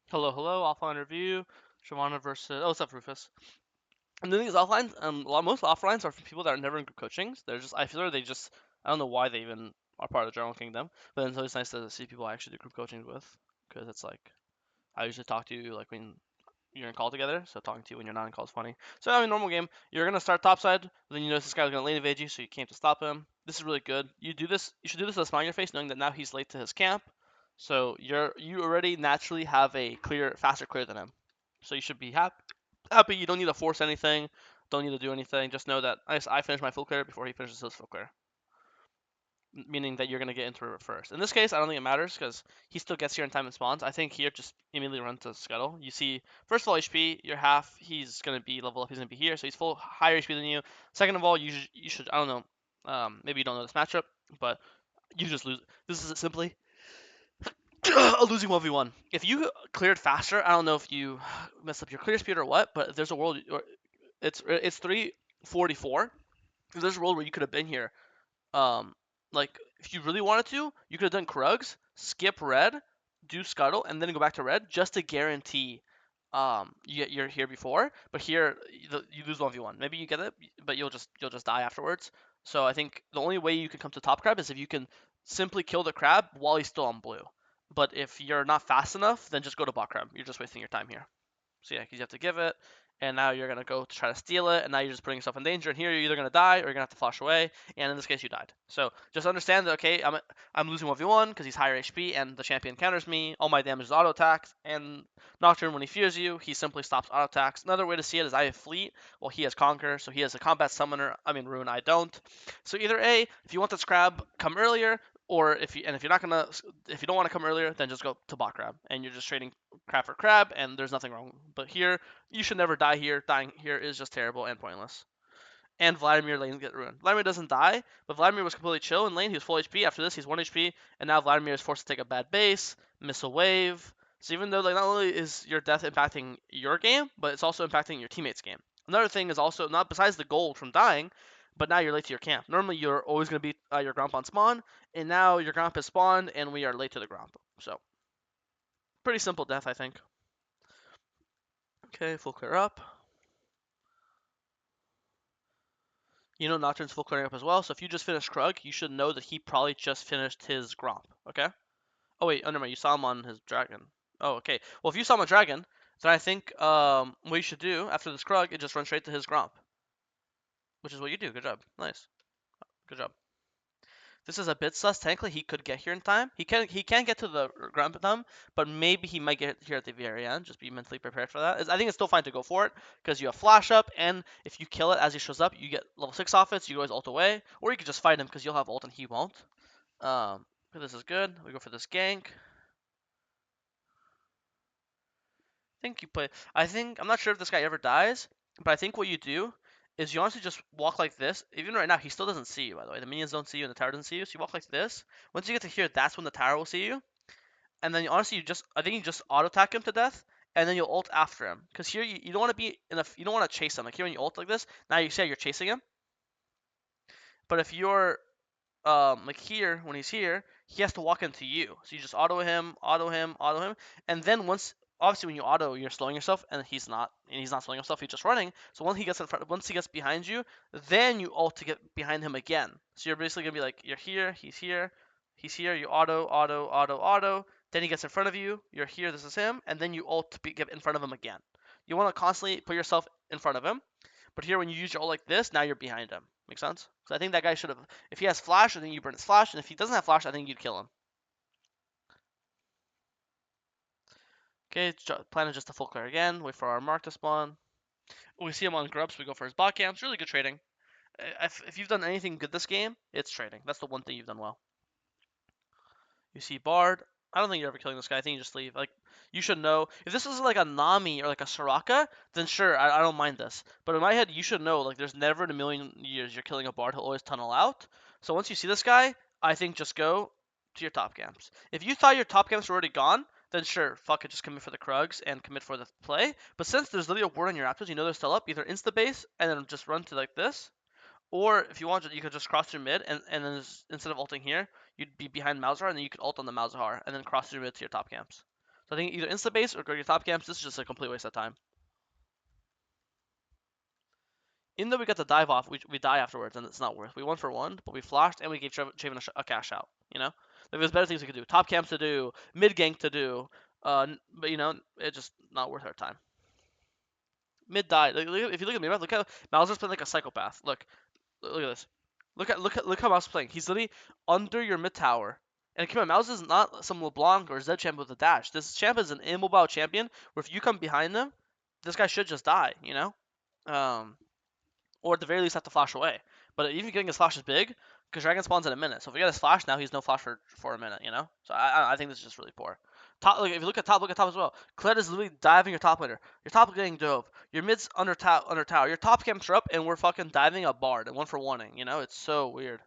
Hello, hello, offline review. Shavana versus what's up, Rufus? And the thing is, offline, most offlines are from people that are never in group coachings. They're just, I feel like they just, I don't know why they even are part of the Journal Kingdom. But then it's always nice to see people I actually do group coachings with, because it's like I usually talk to you like when you're in call together. So talking to you when you're not in call is funny. So I mean, normal game, you're gonna start topside, then you notice this guy's gonna lane evade you, so you came to stop him. This is really good. You should do this with a smile on your face, knowing that now he's late to his camp. So you already naturally have a faster clear than him. So you should be happy. You don't need to force anything. Don't need to do anything. Just know that I finished my full clear before he finishes his full clear, meaning that you're gonna get into it first. In this case, I don't think it matters because he still gets here in time and spawns. I think here just immediately run to Scuttle. You see, first of all, HP, you're half. He's gonna be level up. He's gonna be here, so he's full higher HP than you. Second of all, you should I don't know. Maybe you don't know this matchup, but you just lose. This is simply a losing 1v1. If you cleared faster, I don't know if you messed up your clear speed or what, but if there's a world, it's 344. If there's a world where you could have been here, um, like if you really wanted to, you could have done Krugs, skip red, do Scuttle, and then go back to red just to guarantee you're here before. But here you lose 1v1. Maybe you get it, but you'll just die afterwards. So I think the only way you can come to top crab is if you can simply kill the crab while he's still on blue. But if you're not fast enough, then just go to bot crab. You're just wasting your time here. So yeah, because you have to give it, and now you're gonna go to try to steal it, and now you're just putting yourself in danger. And here you're either gonna die or you're gonna have to flash away. And in this case, you died. So just understand that okay, I'm losing 1v1 because he's higher HP, and the champion counters me. All my damage is auto attacks, and Nocturne when he fears you, he simply stops auto attacks. Another way to see it is I have Fleet, well he has Conquer, so he has a combat summoner. I mean Rune, I don't. So either A, if you want this crab, come earlier, or if you're not gonna if you don't want to come earlier, then just go to bot crab, and you're just trading crab for crab, and there's nothing wrong. But here, you should never die here. Dying here is just terrible and pointless. And Vladimir lanes get ruined. Vladimir doesn't die, but Vladimir was completely chill in lane. He was full HP. After this, he's 1 HP, and now Vladimir is forced to take a bad base, miss a wave. So even though like not only is your death impacting your game, but it's also impacting your teammates' game. Another thing is also not besides the gold from dying, but now you're late to your camp. Normally you're always going to be your gromp on spawn, and now your gromp is spawned, and we are late to the gromp. So pretty simple death, I think. Okay, full clear up. You know Nocturne's full clearing up as well, so if you just finished Krug, you should know that he probably just finished his Gromp, okay? Oh wait, oh never mind, you saw him on his dragon. Oh, okay. Well, if you saw him on dragon, then I think what you should do after this Krug is just run straight to his Gromp, which is what you do. Good job. Nice. Good job. This is a bit sus. Technically, he could get here in time. He can get to the Gromp Thumb, but maybe he might get here at the very end. Just be mentally prepared for that. I think it's still fine to go for it because you have flash up, and if you kill it as he shows up, you get level 6 off it. So you always ult away, or you could just fight him because you'll have ult and he won't. This is good. We go for this gank. think you play. I think I'm not sure if this guy ever dies, but I think what you do is you honestly just walk like this. Even right now, he still doesn't see you. By the way, the minions don't see you and the tower doesn't see you. So you walk like this. Once you get to here, that's when the tower will see you. And then honestly, I think you just auto attack him to death, and then you'll ult after him. Because here you don't want to be in a you don't want to chase him. Like here when you ult like this, now you say you're chasing him. But if you're like here when he's here, he has to walk into you. So you just auto him, auto him, auto him, and then once obviously when you auto, you're slowing yourself, and he's not slowing himself. He's just running. So once he gets behind you, then you ult to get behind him again. So you're basically gonna be like you're here, he's here, he's here. You auto, auto, auto, auto. Then he gets in front of you. You're here. This is him, and then you ult to get in front of him again. You want to constantly put yourself in front of him. But here, when you use your ult like this, now you're behind him. Make sense? So I think that guy should have. If he has flash, I think you burn his flash, and if he doesn't have flash, I think you'd kill him. Okay, plan is just to full clear again. Wait for our mark to spawn. We see him on grubs. We go for his bot camps. Really good trading. If you've done anything good this game, it's trading. That's the one thing you've done well. You see Bard. I don't think you're ever killing this guy. I think you just leave. Like, you should know. If this was like a Nami or like a Soraka, then sure, I don't mind this. But in my head, you should know, like, there's never in a million years you're killing a Bard. He'll always tunnel out. So once you see this guy, I think just go to your top camps. If you thought your top camps were already gone, then sure, fuck it, just commit for the Krugs and commit for the play. But since there's literally a word on your Raptors, you know they're still up, either insta base and then just run to like this, or if you want, you could just cross through mid, and then instead of ulting here, you'd be behind Malzahar, and then you could ult on the Malzahar, and then cross through mid to your top camps. So I think either insta base or go to your top camps. This is just a complete waste of time. Even though we got the dive off, we die afterwards, and it's not worth. We 1-for-1, but we flashed and we gave Chaven a cash out. You know, there's better things we could do. Top camps to do, mid gank to do, but you know, it's just not worth our time. Mid die. If you look at me, look how Mauser's playing like a psychopath. Look at this. Look how Mauser's playing. He's literally under your mid tower. And come on, Mouse is not some LeBlanc or Zed champ with a dash. This champ is an immobile champion where if you come behind them, this guy should just die. You know. Or at the very least have to flash away. But even getting his flash is big because Dragon spawns in a minute. So if we get his flash now, he's no flash for a minute. You know. So I think this is just really poor. Top, like, if you look at top as well. Kled is literally diving your top laner. Your top getting dove. Your mid's under tower. Your top camps are up, and we're fucking diving a bard and 1-for-1ing. You know, it's so weird.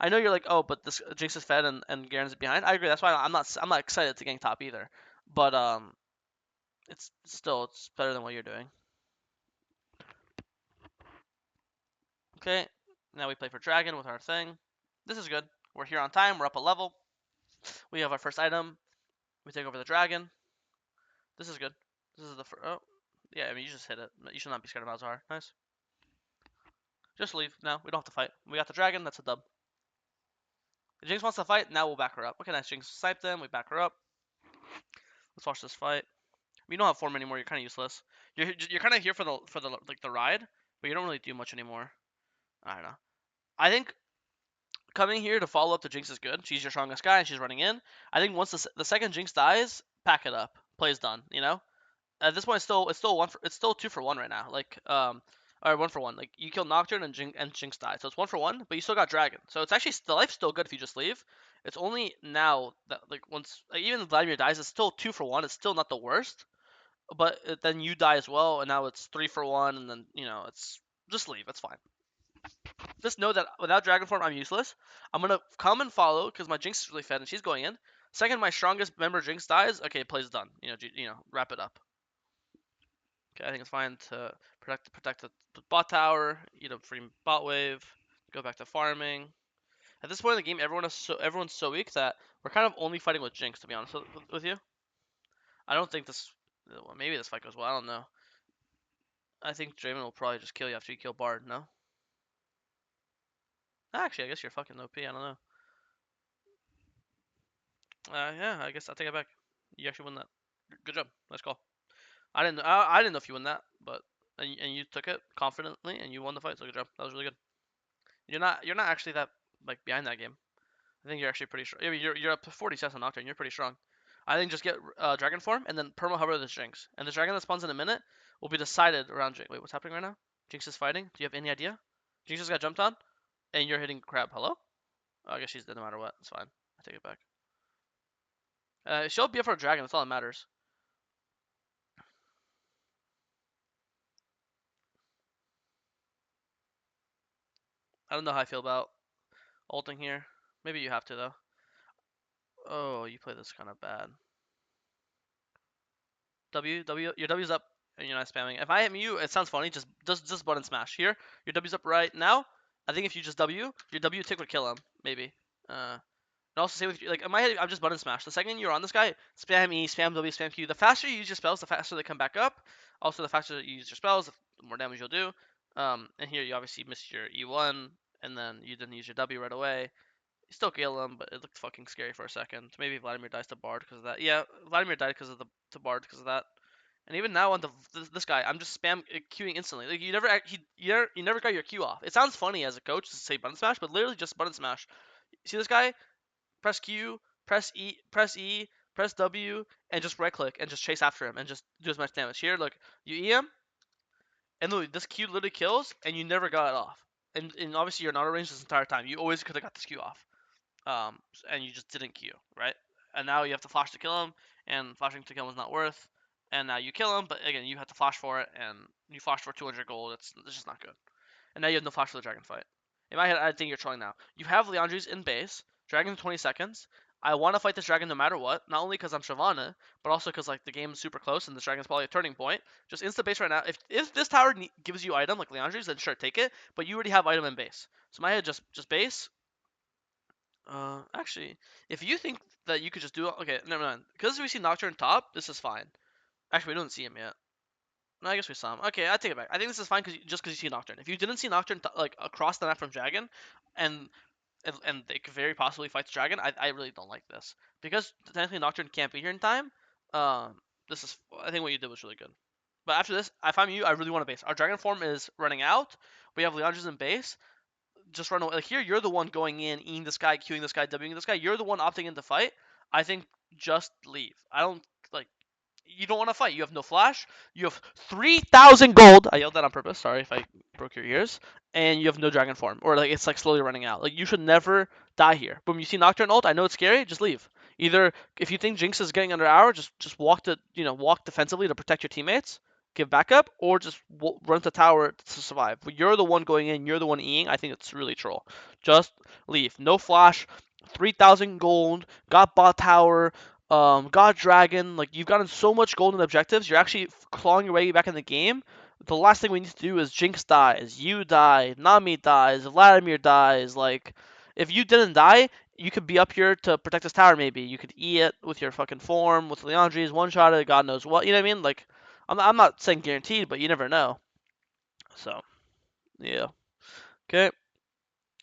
I know you're like, oh, but this Jinx is fed and Garen's behind. I agree. That's why I'm not excited to gank top either. But it's better than what you're doing. Okay, now we play for Dragon with our thing. This is good. We're here on time. We're up a level. We have our first item. We take over the Dragon. This is good. This is the first. Oh, yeah. I mean, you just hit it. You should not be scared of Malzahar. Nice. Just leave now. We don't have to fight. We got the Dragon. That's a dub. If Jinx wants to fight, now we'll back her up. Okay, nice. Jinx sniped them. We back her up. Let's watch this fight. We don't have form anymore. You're kind of useless. You're kind of here for the ride, but you don't really do much anymore. I don't know. I think coming here to follow up the Jinx is good. She's your strongest guy, and she's running in. I think once the second Jinx dies, pack it up. Play's done. You know. At this point, it's still 2-for-1 right now. Like or 1-for-1. Like you kill Nocturne and Jinx die, so it's 1-for-1. But you still got Dragon, so it's actually the life's still good if you just leave. It's only now that like once even if Vladimir dies, it's still 2-for-1. It's still not the worst. But then you die as well, and now it's 3-for-1, and then you know it's just leave. It's fine. Just know that without Dragon form, I'm useless. I'm gonna come and follow because my Jinx is really fed and she's going in. Second, my strongest member Jinx dies. Okay, play's done. You know, wrap it up. Okay, I think it's fine to protect the bot tower. Free bot wave. Go back to farming. At this point in the game, everyone's so weak that we're kind of only fighting with Jinx. To be honest with you, I don't think this. Well, maybe this fight goes well. I don't know. I think Draven will probably just kill you after you kill Bard. No. Actually, I guess you're fucking OP. I don't know. Yeah, I guess I'll take it back. You actually won that. Good job. Nice call. I didn't know if you won that, but and you took it confidently and you won the fight. So good job. That was really good. You're not actually that like behind that game. I think you're actually pretty strong. I mean, you're up to 40 sets on Nocturne. You're pretty strong. I think just get Dragon form and then perma hover this Jinx. And the Dragon that spawns in a minute will be decided around Jinx. Wait, what's happening right now? Jinx is fighting. Do you have any idea? Jinx just got jumped on, and you're hitting Crab. Hello? Oh, I guess she's dead no matter what. It's fine. I take it back. She'll be up for a Dragon. That's all that matters. I don't know how I feel about ulting here. Maybe you have to though. Oh, you play this kind of bad. Your W's up, and you're not spamming. If I hit you, it sounds funny. Just button smash here. Your W's up right now. I think if you just your W tick would kill him, maybe. And also same with like in my head, I'm just button smash. The second you're on this guy, spam E, spam W, spam Q. The faster you use your spells, the faster they come back up. Also, the faster you use your spells, the more damage you'll do. And here you obviously missed your E1, and then you didn't use your W right away. You still kill him, but it looked fucking scary for a second. Maybe Vladimir dies to Bard because of that. Yeah, Vladimir died because of the Bard because of that. And even now on this guy, I'm just spam queuing instantly. Like you never got your Q off. It sounds funny as a coach to say button smash, but literally just button smash. See this guy? Press Q, press E, press W, and just right click and just chase after him and just do as much damage. Here, look, you E him, and look, this Q literally kills, and you never got it off. And obviously you're not arranged this entire time. You always could have got this Q off. And you just didn't Q, right? And now you have to flash to kill him, and flashing to kill him is not worth. And now you kill him, but again, you have to flash for it, and you flash for 200 gold. It's just not good. And now you have no flash for the dragon fight. In my head, I think you're trolling now. You have Liandry's in base, dragon 20 seconds. I want to fight this dragon no matter what, not only because I'm Shyvana, but also because like the game is super close and this dragon's probably a turning point. Just insta base right now. If this tower gives you item like Liandry's, then sure take it. But you already have item in base. So in my head, just base, Actually, if you think that you could just do it, okay, never mind. Because we see Nocturne top, this is fine. Actually, we don't see him yet. No, I guess we saw him. Okay, I take it back. I think this is fine just because you see Nocturne. If you didn't see Nocturne like across the map from Dragon, and and they could very possibly fight the Dragon, I really don't like this because technically Nocturne can't be here in time. Um, this is I think what you did was really good. But after this, if I'm you, I really want to base. Our Dragon form is running out. We have Leandros in base. Just run away. Like here, you're the one going in, eating this guy, queuing this guy, Wing this guy. You're the one opting in to fight. I think just leave. I don't like. You don't want to fight. You have no flash. You have 3,000 gold. I yelled that on purpose. Sorry if I broke your ears. And you have no dragon form, or like it's like slowly running out. Like you should never die here. Boom. You see Nocturne ult. I know it's scary. Just leave. Either if you think Jinx is getting under hour, just walk to walk defensively to protect your teammates, give backup, or just run to tower to survive. But you're the one going in. You're the one eating. I think it's really troll. Just leave. No flash. 3,000 gold. Got bot tower. God Dragon, like you've gotten so much golden objectives, you're actually clawing your way back in the game. The last thing we need to do is Jinx dies, you die, Nami dies, Vladimir dies. Like, if you didn't die, you could be up here to protect this tower. Maybe you could E it with your fucking form, with Leandri's one shot it, God knows what. You know what I mean? Like, I'm not saying guaranteed, but you never know. So yeah, okay.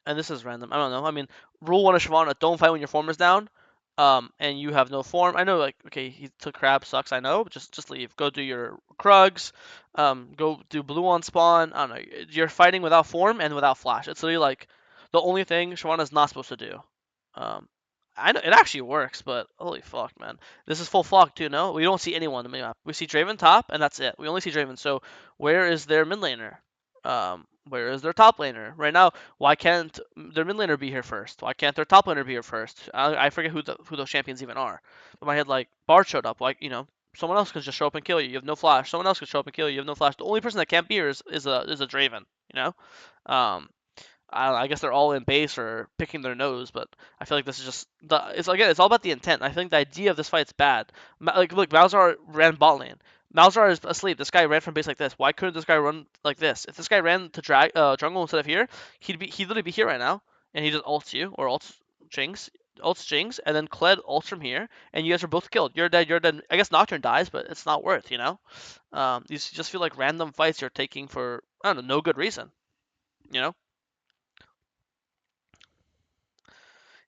And this is random. I don't know. I mean, rule one of Shyvana: don't fight when your form is down. And you have no form. I know, like, okay, he took crab, sucks. I know, but just leave. Go do your Krugs. Go do blue on spawn. I don't know. You're fighting without form and without flash. It's literally like the only thing Shyvana's not supposed to do. Um, I know it actually works, but holy fuck, man, this is full flock too. No, we don't see anyone in the map. We see Draven top, and that's it. We only see Draven. So where is their mid laner? Where is their top laner right now? Why can't their mid laner be here first? Why can't their top laner be here first? I forget who those champions even are. But my head like Bard showed up. Like someone else could just show up and kill you. You have no flash. Someone else could show up and kill you. You have no flash. The only person that can't be here is a Draven. You know. Um, I guess they're all in base or picking their nose, but I feel like this is just it's again it's all about the intent. I think the idea of this fight's bad. Like look, Malzahar ran bot lane. Malzahar is asleep. This guy ran from base like this. Why couldn't this guy run like this? If this guy ran to jungle instead of here, he'd literally be here right now, and he just ults you or ults Jinx, and then Kled ults from here, and you guys are both killed. You're dead. You're dead. I guess Nocturne dies, but it's not worth. These just feel like random fights you're taking for I don't know, no good reason. You know.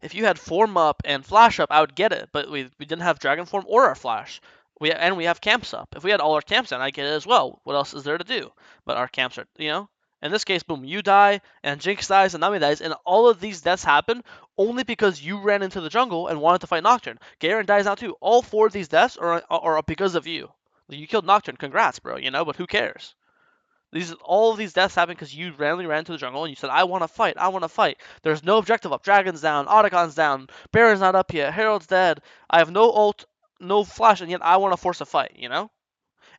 If you had form up and flash up, I would get it, but we didn't have dragon form or our flash. We have camps up. If we had all our camps down, I get it as well. What else is there to do? But our camps are In this case, boom, you die and Jinx dies and Nami dies, and all of these deaths happen only because you ran into the jungle and wanted to fight Nocturne. Garen dies now too. All four of these deaths are because of you. You killed Nocturne. Congrats, bro. But who cares? All of these deaths happen because you randomly ran to the jungle and you said, "I want to fight. I want to fight." There's no objective up. Dragon's down. Otacon's down. Baron's not up yet. Herald's dead. I have no ult, no flash, and yet I want to force a fight.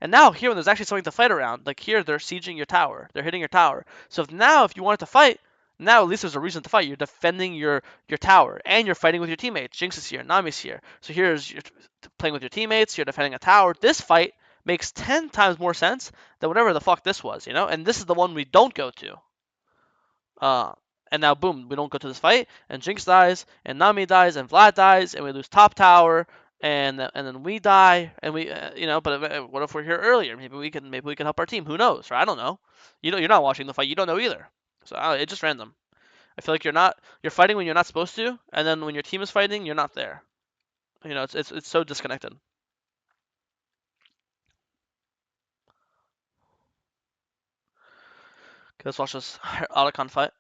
And now here, when there's actually something to fight around, like here, they're sieging your tower. They're hitting your tower. So if you wanted to fight, now at least there's a reason to fight. You're defending your tower, and you're fighting with your teammates. Jinx is here. Nami's here. So here's you're playing with your teammates. You're defending a tower. This fight makes 10 times more sense than whatever the fuck this was. And this is the one we don't go to. Uh, and now, boom, we don't go to this fight, and Jinx dies, and Nami dies, and Vlad dies, and we lose top tower, and then we die, and But what if we're here earlier? Maybe we can help our team. Who knows? Right? I don't know. You're not watching the fight. You don't know either. So it's just random. I feel like you're fighting when you're not supposed to, and then when your team is fighting, you're not there. It's so disconnected. Okay, let's watch this Otacon fight.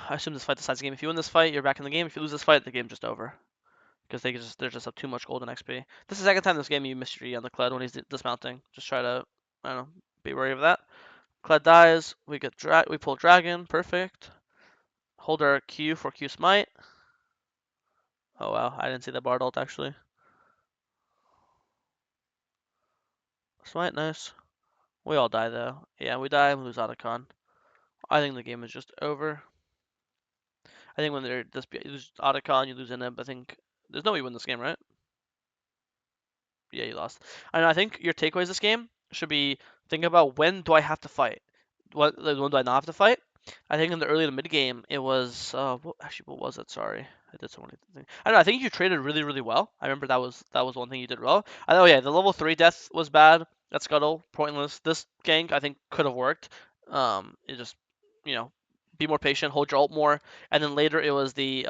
I assume this fight decides the game. If you win this fight, you're back in the game. If you lose this fight, the game's just over. Because they're just have too much golden XP. This is the second time this game you missed your E on the Kled when he's dismounting. Just try to, I don't know, be wary of that. Kled dies. We pull Dragon. Perfect. Hold our Q for Q Smite. Oh wow, I didn't see that Bard ult actually. Smite, nice. We all die though. Yeah, we die and we lose Otacon. I think the game is just over. I think when you lose Otacon, you lose Inib. I think there's no way you win this game, right? Yeah, you lost. And I think your takeaways this game should be think about when do I have to fight? When do I not have to fight? I think in the early to mid game, it was what was it? Sorry, I did so many things. I don't know. I think you traded really, really well. I remember that was one thing you did well. Oh yeah, the level 3 death was bad. That scuttle pointless. This gank I think could have worked. It just you know be more patient, hold your ult more, and then later it was the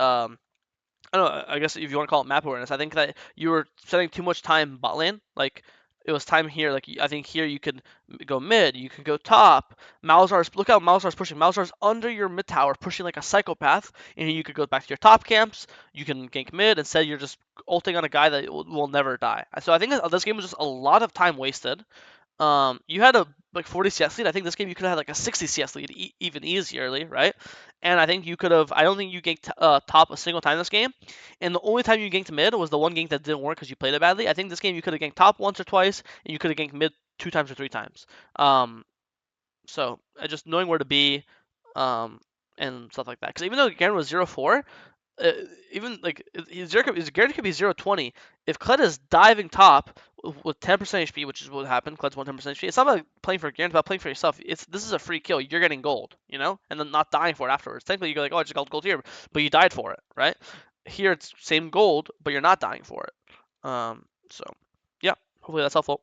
I don't know. I guess if you want to call it map awareness, I think that you were spending too much time bot lane. Like it was time here. Like I think here you could go mid, you could go top. Malzar's look how Malzar's pushing. Malzar's under your mid tower, pushing like a psychopath, and you could go back to your top camps. You can gank mid. Instead, you're just ulting on a guy that will never die. So I think this game was just a lot of time wasted. You had a like 40 CS lead. I think this game you could have had like a 60 CS lead even easierly, right? And I think you could have. I don't think you ganked top a single time this game. And the only time you ganked mid was the one gank that didn't work because you played it badly. I think this game you could have ganked top once or twice, and you could have ganked mid 2 times or 3 times. Um, just knowing where to be, um, and stuff like that. Because even though Garen was 0-4, uh, even like his Garen could be 0-20. If Kled is diving top with 10% HP, which is what happened, Kled's 110% HP. It's not about playing for Garen, it's about playing for yourself. This is a free kill. You're getting gold, and then not dying for it afterwards. Technically, you're like, oh, I just got gold here, but you died for it, right? Here it's same gold, but you're not dying for it. So yeah, hopefully that's helpful.